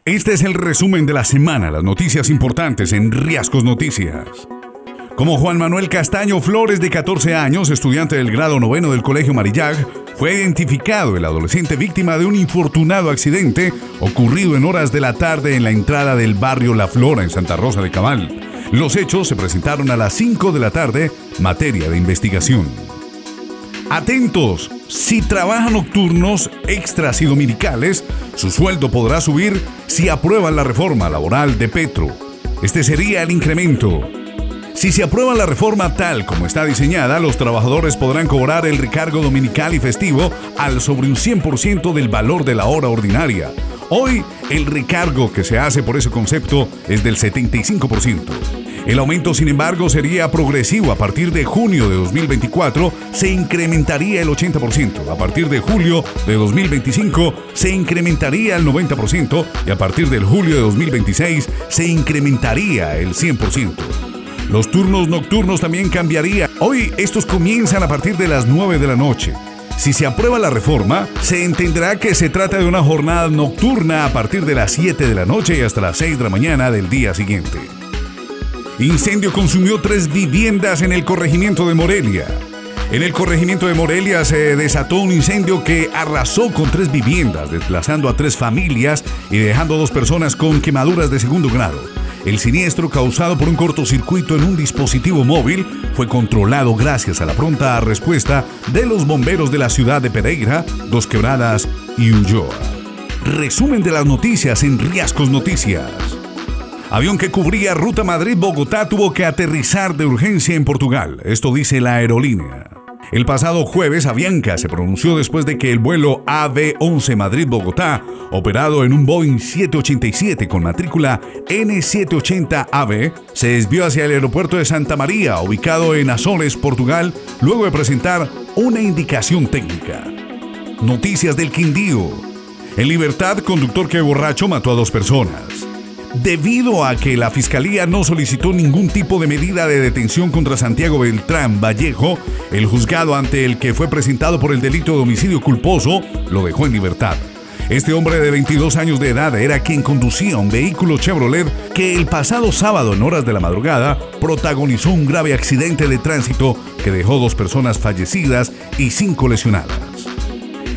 Este es el resumen de la semana, las noticias importantes en Riascos Noticias. Como Juan Manuel Castaño Flores, de 14 años, estudiante del grado 9 del Colegio Marillac, fue identificado el adolescente víctima de un infortunado accidente ocurrido en horas de la tarde en la entrada del barrio La Flora, en Santa Rosa de Cabal. Los hechos se presentaron a las 5 de la tarde, materia de investigación. Atentos, si trabaja nocturnos, extras y dominicales, su sueldo podrá subir si aprueban la reforma laboral de Petro. Este sería el incremento. Si se aprueba la reforma tal como está diseñada, los trabajadores podrán cobrar el recargo dominical y festivo al sobre un 100% del valor de la hora ordinaria. Hoy, el recargo que se hace por ese concepto es del 75%. El aumento, sin embargo, sería progresivo. A partir de junio de 2024 se incrementaría el 80%. A partir de julio de 2025 se incrementaría el 90% y a partir del julio de 2026 se incrementaría el 100%. Los turnos nocturnos también cambiarían. Hoy estos comienzan a partir de las 9 de la noche. Si se aprueba la reforma, se entenderá que se trata de una jornada nocturna a partir de las 7 de la noche y hasta las 6 de la mañana del día siguiente. Incendio consumió 3 viviendas en el corregimiento de Morelia. En el corregimiento de Morelia se desató un incendio que arrasó con 3 viviendas, desplazando a 3 familias y dejando a 2 personas con quemaduras de segundo grado. El siniestro, causado por un cortocircuito en un dispositivo móvil, fue controlado gracias a la pronta respuesta de los bomberos de la ciudad de Pereira, Dos Quebradas y Ulloa. Resumen de las noticias en Riascos Noticias. Avión que cubría ruta Madrid-Bogotá tuvo que aterrizar de urgencia en Portugal. Esto dice la aerolínea. El pasado jueves, Avianca se pronunció después de que el vuelo AB11 Madrid-Bogotá, operado en un Boeing 787 con matrícula N780AB, se desvió hacia el aeropuerto de Santa María, ubicado en Azores, Portugal, luego de presentar una indicación técnica. Noticias del Quindío. En libertad, conductor que borracho mató a 2 personas. Debido a que la Fiscalía no solicitó ningún tipo de medida de detención contra Santiago Beltrán Vallejo, el juzgado ante el que fue presentado por el delito de homicidio culposo lo dejó en libertad. Este hombre de 22 años de edad era quien conducía un vehículo Chevrolet que el pasado sábado en horas de la madrugada protagonizó un grave accidente de tránsito que dejó 2 personas fallecidas y 5 lesionadas.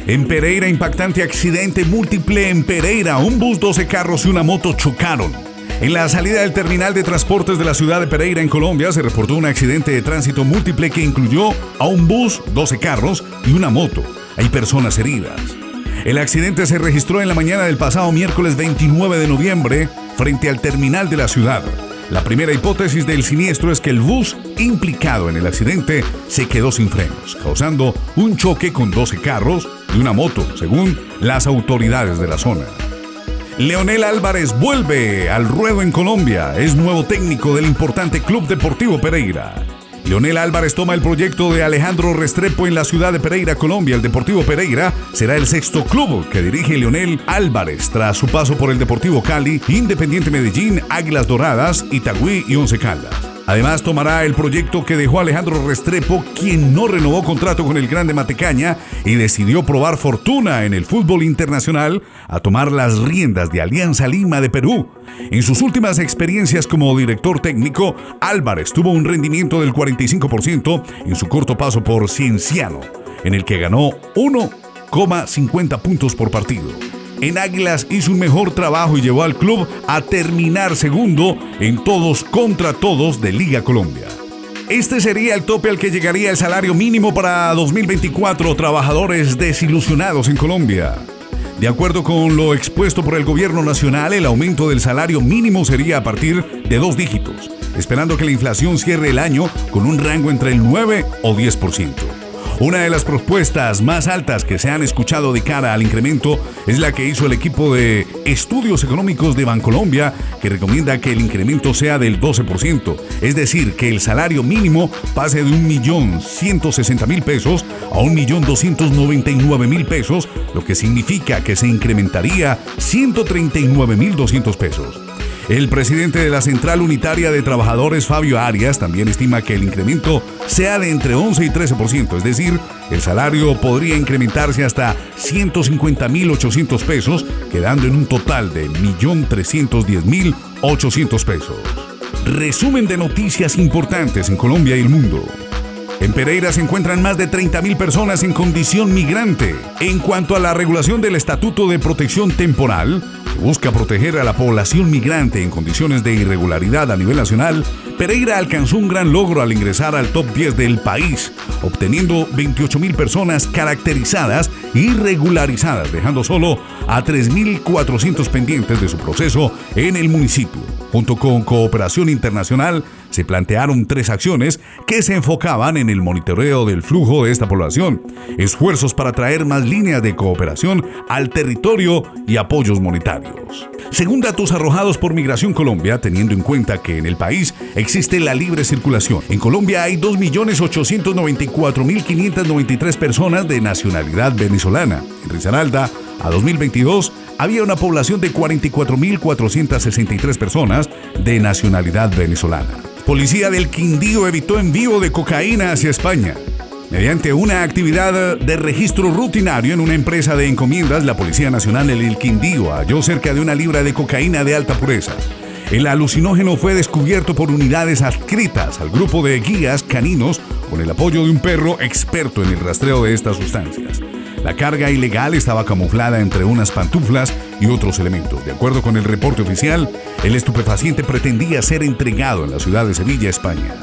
En Pereira, impactante accidente múltiple en Pereira. Un bus, 12 carros y una moto chocaron. En la salida del terminal de transportes de la ciudad de Pereira, en Colombia, se reportó un accidente de tránsito múltiple que incluyó a un bus, 12 carros y una moto. Hay personas heridas. El accidente se registró en la mañana del pasado miércoles 29 de noviembre frente al terminal de la ciudad. La primera hipótesis del siniestro es que el bus implicado en el accidente se quedó sin frenos, causando un choque con 12 carros y una moto, según las autoridades de la zona. Leonel Álvarez vuelve al ruedo en Colombia. Es nuevo técnico del importante Club Deportivo Pereira. Leonel Álvarez toma el proyecto de Alejandro Restrepo en la ciudad de Pereira, Colombia. El Deportivo Pereira será el 6º club que dirige Leonel Álvarez tras su paso por el Deportivo Cali, Independiente Medellín, Águilas Doradas, Itagüí y Once Caldas. Además, tomará el proyecto que dejó Alejandro Restrepo, quien no renovó contrato con el Grande Matecaña y decidió probar fortuna en el fútbol internacional, a tomar las riendas de Alianza Lima de Perú. En sus últimas experiencias como director técnico, Álvarez tuvo un rendimiento del 45% en su corto paso por Cienciano, en el que ganó 1,50 puntos por partido. En Águilas hizo un mejor trabajo y llevó al club a terminar segundo en todos contra todos de Liga Colombia. Este sería el tope al que llegaría el salario mínimo para 2024, trabajadores desilusionados en Colombia. De acuerdo con lo expuesto por el gobierno nacional, el aumento del salario mínimo sería a partir de 2 dígitos, esperando que la inflación cierre el año con un rango entre el 9 o 10%. Una de las propuestas más altas que se han escuchado de cara al incremento es la que hizo el equipo de estudios económicos de Bancolombia, que recomienda que el incremento sea del 12%, es decir, que el salario mínimo pase de 1.160.000 pesos a 1.299.000 pesos, lo que significa que se incrementaría 139.200 pesos. El presidente de la Central Unitaria de Trabajadores, Fabio Arias, también estima que el incremento sea de entre 11 y 13%, es decir, el salario podría incrementarse hasta 150.800 pesos, quedando en un total de 1.310.800 pesos. Resumen de noticias importantes en Colombia y el mundo. En Pereira se encuentran más de 30.000 personas en condición migrante. En cuanto a la regulación del Estatuto de Protección Temporal, que busca proteger a la población migrante en condiciones de irregularidad a nivel nacional, Pereira alcanzó un gran logro al ingresar al top 10 del país, obteniendo 28.000 personas caracterizadas y regularizadas, dejando solo a 3.400 pendientes de su proceso en el municipio. Junto con Cooperación Internacional, se plantearon 3 acciones que se enfocaban en el monitoreo del flujo de esta población, esfuerzos para traer más líneas de cooperación al territorio y apoyos monetarios. Según datos arrojados por Migración Colombia, teniendo en cuenta que en el país existe la libre circulación, en Colombia hay 2.894.593 personas de nacionalidad venezolana. En Risaralda, a 2022, había una población de 44.463 personas de nacionalidad venezolana. Policía del Quindío evitó envío de cocaína hacia España. Mediante una actividad de registro rutinario en una empresa de encomiendas, la Policía Nacional del Quindío halló cerca de 1 libra de cocaína de alta pureza. El alucinógeno fue descubierto por unidades adscritas al grupo de guías caninos con el apoyo de un perro experto en el rastreo de estas sustancias. La carga ilegal estaba camuflada entre unas pantuflas y otros elementos. De acuerdo con el reporte oficial, el estupefaciente pretendía ser entregado en la ciudad de Sevilla, España.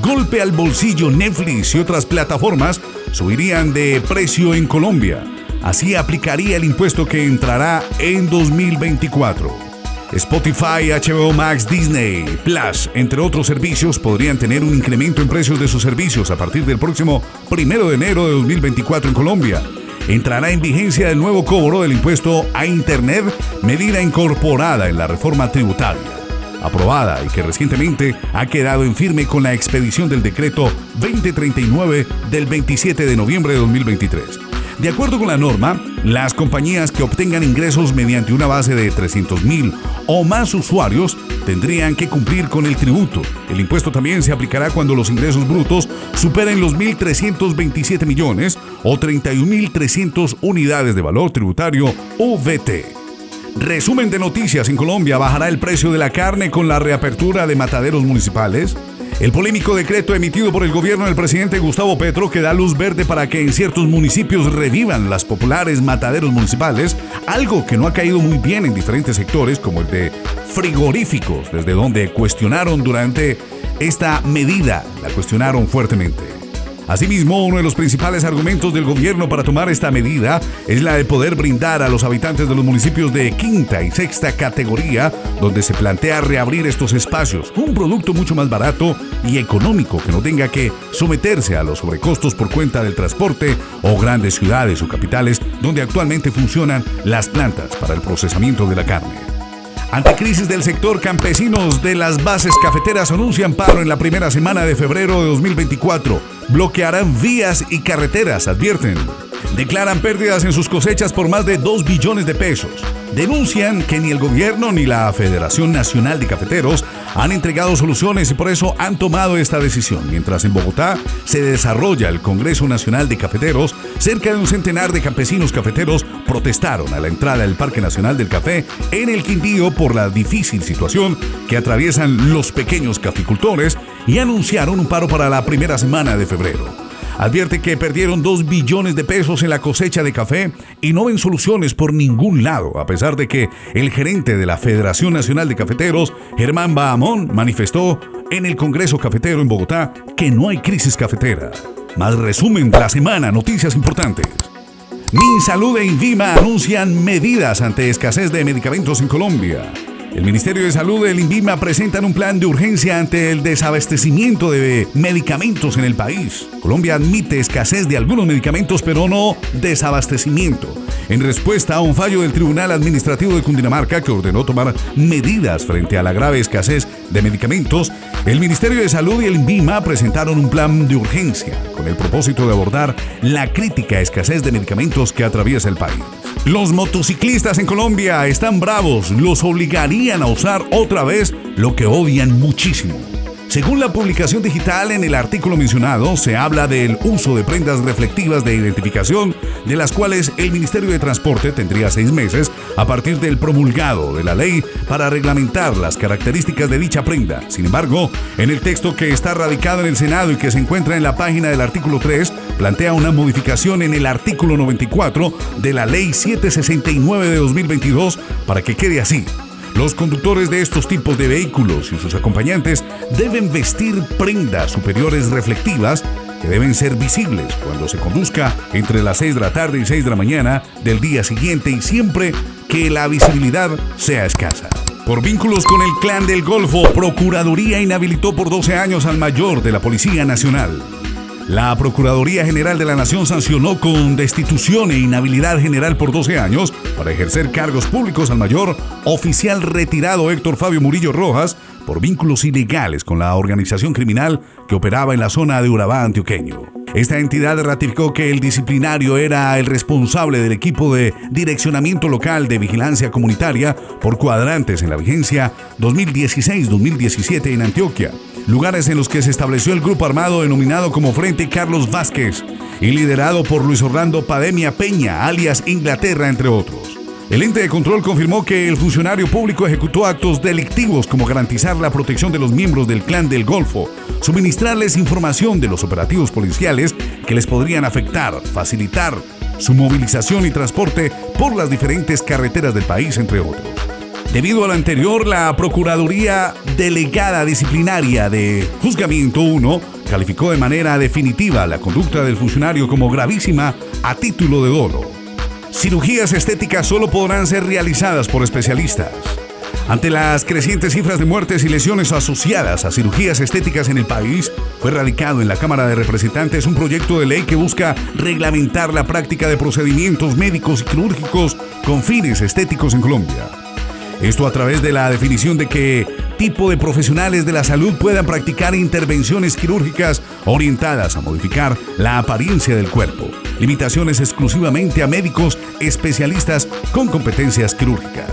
Golpe al bolsillo. Netflix y otras plataformas subirían de precio en Colombia. Así aplicaría el impuesto que entrará en 2024. Spotify, HBO Max, Disney Plus, entre otros servicios, podrían tener un incremento en precios de sus servicios a partir del próximo 1 de enero de 2024 en Colombia. Entrará en vigencia el nuevo cobro del impuesto a Internet, medida incorporada en la reforma tributaria, aprobada y que recientemente ha quedado en firme con la expedición del decreto 2039 del 27 de noviembre de 2023. De acuerdo con la norma, las compañías que obtengan ingresos mediante una base de 300.000 o más usuarios tendrían que cumplir con el tributo. El impuesto también se aplicará cuando los ingresos brutos superen los 1.327 millones o 31.300 unidades de valor tributario UVT. Resumen de noticias en Colombia. ¿Bajará el precio de la carne con la reapertura de mataderos municipales? El polémico decreto emitido por el gobierno del presidente Gustavo Petro, que da luz verde para que en ciertos municipios revivan las populares mataderos municipales, algo que no ha caído muy bien en diferentes sectores como el de frigoríficos, desde donde cuestionaron durante esta medida, la cuestionaron fuertemente. Asimismo, uno de los principales argumentos del gobierno para tomar esta medida es la de poder brindar a los habitantes de los municipios de quinta y sexta categoría, donde se plantea reabrir estos espacios, un producto mucho más barato y económico que no tenga que someterse a los sobrecostos por cuenta del transporte o grandes ciudades o capitales donde actualmente funcionan las plantas para el procesamiento de la carne. Ante crisis del sector, campesinos de las bases cafeteras anuncian paro en la primera semana de febrero de 2024. Bloquearán vías y carreteras, advierten. Declaran pérdidas en sus cosechas por más de 2 billones de pesos. Denuncian que ni el gobierno ni la Federación Nacional de Cafeteros han entregado soluciones y por eso han tomado esta decisión. Mientras en Bogotá se desarrolla el Congreso Nacional de Cafeteros, cerca de un centenar de campesinos cafeteros protestaron a la entrada del Parque Nacional del Café en el Quindío por la difícil situación que atraviesan los pequeños caficultores y anunciaron un paro para la primera semana de febrero. Advierte que perdieron 2 billones de pesos en la cosecha de café y no ven soluciones por ningún lado, a pesar de que el gerente de la Federación Nacional de Cafeteros, Germán Bahamón, manifestó en el Congreso Cafetero en Bogotá que no hay crisis cafetera. Más resumen de la semana, noticias importantes. Minsalud e INVIMA anuncian medidas ante escasez de medicamentos en Colombia. El Ministerio de Salud y el INVIMA presentan un plan de urgencia ante el desabastecimiento de medicamentos en el país. Colombia admite escasez de algunos medicamentos, pero no desabastecimiento. En respuesta a un fallo del Tribunal Administrativo de Cundinamarca que ordenó tomar medidas frente a la grave escasez de medicamentos, el Ministerio de Salud y el INVIMA presentaron un plan de urgencia con el propósito de abordar la crítica escasez de medicamentos que atraviesa el país. Los motociclistas en Colombia están bravos, los obligarían a usar otra vez lo que odian muchísimo. Según la publicación digital, en el artículo mencionado se habla del uso de prendas reflectivas de identificación, de las cuales el Ministerio de Transporte tendría 6 meses a partir del promulgado de la ley para reglamentar las características de dicha prenda. Sin embargo, en el texto que está radicado en el Senado y que se encuentra en la página del artículo 3, plantea una modificación en el artículo 94 de la Ley 769 de 2022 para que quede así. Los conductores de estos tipos de vehículos y sus acompañantes deben vestir prendas superiores reflectivas que deben ser visibles cuando se conduzca entre las 6 de la tarde y 6 de la mañana del día siguiente y siempre que la visibilidad sea escasa. Por vínculos con el Clan del Golfo, Procuraduría inhabilitó por 12 años al mayor de la Policía Nacional. La Procuraduría General de la Nación sancionó con destitución e inhabilidad general por 12 años para ejercer cargos públicos al mayor oficial retirado Héctor Fabio Murillo Rojas por vínculos ilegales con la organización criminal que operaba en la zona de Urabá antioqueño. Esta entidad ratificó que el disciplinario era el responsable del equipo de direccionamiento local de vigilancia comunitaria por cuadrantes en la vigencia 2016-2017 en Antioquia, lugares en los que se estableció el grupo armado denominado como Frente Carlos Vázquez y liderado por Luis Orlando Pademia Peña, alias Inglaterra, entre otros. El ente de control confirmó que el funcionario público ejecutó actos delictivos como garantizar la protección de los miembros del Clan del Golfo, suministrarles información de los operativos policiales que les podrían afectar, facilitar su movilización y transporte por las diferentes carreteras del país, entre otros. Debido a lo anterior, la Procuraduría Delegada Disciplinaria de Juzgamiento 1 calificó de manera definitiva la conducta del funcionario como gravísima a título de dolo. Cirugías estéticas solo podrán ser realizadas por especialistas. Ante las crecientes cifras de muertes y lesiones asociadas a cirugías estéticas en el país, fue radicado en la Cámara de Representantes un proyecto de ley que busca reglamentar la práctica de procedimientos médicos y quirúrgicos con fines estéticos en Colombia. Esto a través de la definición de qué tipo de profesionales de la salud puedan practicar intervenciones quirúrgicas orientadas a modificar la apariencia del cuerpo. Limitaciones exclusivamente a médicos especialistas con competencias quirúrgicas.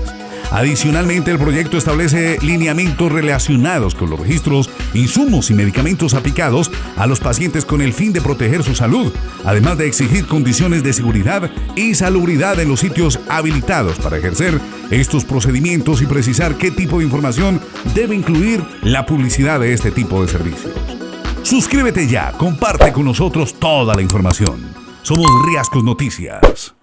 Adicionalmente, el proyecto establece lineamientos relacionados con los registros, insumos y medicamentos aplicados a los pacientes con el fin de proteger su salud, además de exigir condiciones de seguridad y salubridad en los sitios habilitados para ejercer estos procedimientos y precisar qué tipo de información debe incluir la publicidad de este tipo de servicios. Suscríbete ya, comparte con nosotros toda la información. Somos Riascos Noticias.